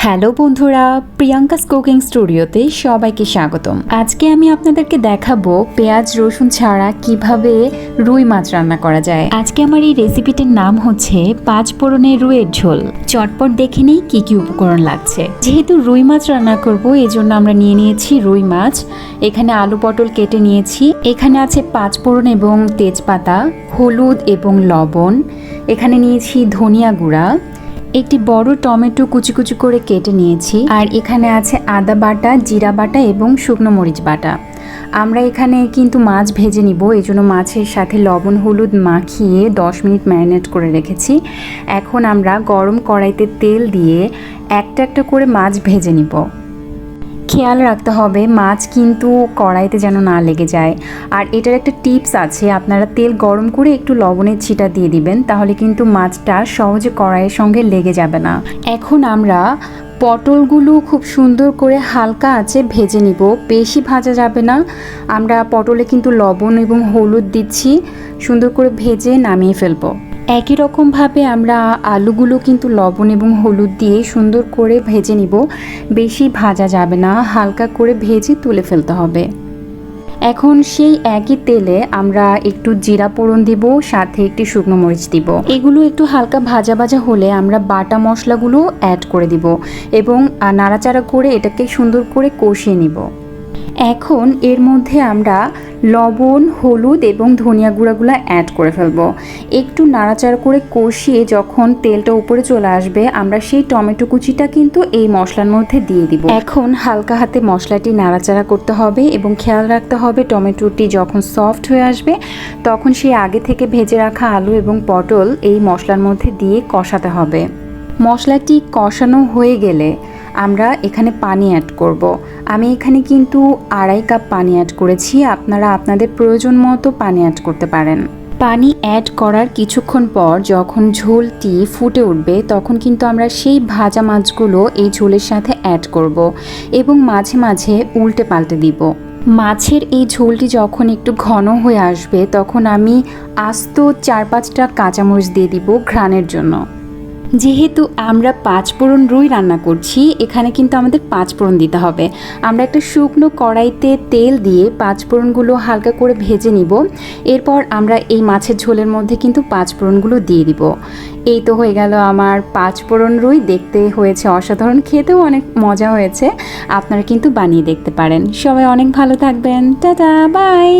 Hello বন্ধুরা, Priyanka's cooking স্টুডিওতে সবাইকে স্বাগতম। আজকে আমি আপনাদেরকে দেখাবো পেঁয়াজ রসুন ছাড়া কিভাবে রুই মাছ রান্না করা যায়। আজকে আমার এই রেসিপিটির নাম হচ্ছে 5 ফোড়নের রুইয়ের ঝোল। চটপট দেখে নেই কি কি উপকরণ লাগছে। যেহেতু রুই মাছ রান্না করব, এই জন্য আমরা নিয়ে নিয়েছি রুই মাছ। এখানে আলু পটল কেটে নিয়েছি। এখানে আছে 5 ফোড়ন এবং তেজপাতা, হলুদ এবং লবণ। এখানে নিয়েছি ধনিয়া গুঁড়া, একটি বড় টমেটো কুচি কুচি করে কেটে নিয়েছি। আর এখানে আছে আদা বাটা, জিরা বাটা এবং শুকনো মরিচ বাটা। আমরা এখানে কিন্তু মাছ ভেজে নিব, এই জন্য মাছের সাথে লবণ হলুদ মাখিয়ে 10 মিনিট ম্যারিনেট করে রেখেছি। এখন আমরা গরম কড়াইতে তেল দিয়ে একটা একটা করে মাছ ভেজে নিব। খেয়াল রাখতে হবে মাছ কিন্তু কড়াইতে যেন না লেগে যায়। আর এটার একটা টিপস আছে, আপনারা তেল গরম করে একটু লবণের ছিটা দিয়ে দিবেন, তাহলে কিন্তু মাছটা সহজে কড়াইয়ের সঙ্গে লেগে যাবে না। এখন আমরা পটলগুলো খুব সুন্দর করে হালকা আঁচে ভেজে নিব, বেশি ভাজা যাবে না। আমরা পটলে কিন্তু লবণ এবং হলুদ দিচ্ছি, সুন্দর করে ভেজে নামিয়ে ফেলবো। একই রকমভাবে আমরা আলুগুলো কিন্তু লবণ এবং হলুদ দিয়ে সুন্দর করে ভেজে নিব, বেশি ভাজা যাবে না, হালকা করে ভেজে তুলে ফেলতে হবে। এখন সেই একই তেলে আমরা একটু জিরা ফোড়ন দিব, সাথে একটি শুকনো মরিচ দিব। এগুলো একটু হালকা ভাজা ভাজা হলে আমরা বাটা মশলাগুলো অ্যাড করে দিব এবং নাড়াচাড়া করে এটাকে সুন্দর করে কষিয়ে নিব। এখন এর মধ্যে আমরা লবণ হলুদ এবং ধনিয়া গুঁড়াগুলো অ্যাড করে ফেলবো। একটু নাড়াচাড়া করে কষিয়ে যখন তেলটা উপরে চলে আসবে, আমরা সেই টমেটো কুচিটা কিন্তু এই মশলার মধ্যে দিয়ে দিব। এখন হালকা হাতে মশলাটি নাড়াচাড়া করতে হবে এবং খেয়াল রাখতে হবে টমেটোটি যখন সফট হয়ে আসবে, তখন সেই আগে থেকে ভেজে রাখা আলু এবং পটল এই মশলার মধ্যে দিয়ে কষাতে হবে। মশলাটি কষানো হয়ে গেলে আমরা এখানে পানি অ্যাড করব। আমি এখানে কিন্তু 2.5 কাপ পানি অ্যাড করেছি, আপনারা আপনাদের প্রয়োজন মতো পানি অ্যাড করতে পারেন। পানি অ্যাড করার কিছুক্ষণ পর যখন ঝোলটি ফুটে উঠবে, তখন কিন্তু আমরা সেই ভাজা মাছগুলো এই ঝোলের সাথে অ্যাড করব এবং মাঝে মাঝে উল্টে পাল্টে দিব। মাছের এই ঝোলটি যখন একটু ঘন হয়ে আসবে, তখন আমি আস্ত 4-5টা কাঁচামরিচ দিয়ে দিব ঘ্রাণের জন্য। যেহেতু আমরা 5 ফোড়ন রুই রান্না করছি, এখানে কিন্তু আমাদের 5 ফোড়ন দিতে হবে। আমরা একটা শুকনো কড়াইতে তেল দিয়ে 5 ফোড়নগুলো হালকা করে ভেজে নিব। এরপর আমরা এই মাছের ঝোলের মধ্যে কিন্তু 5 ফোড়নগুলো দিয়ে দিব। এই তো হয়ে গেল আমার 5 ফোড়ন রুই। দেখতে হয়েছে অসাধারণ, খেতেও অনেক মজা হয়েছে। আপনারা কিন্তু বানিয়ে দেখতে পারেন। সবাই অনেক ভালো থাকবেন। Tata, by.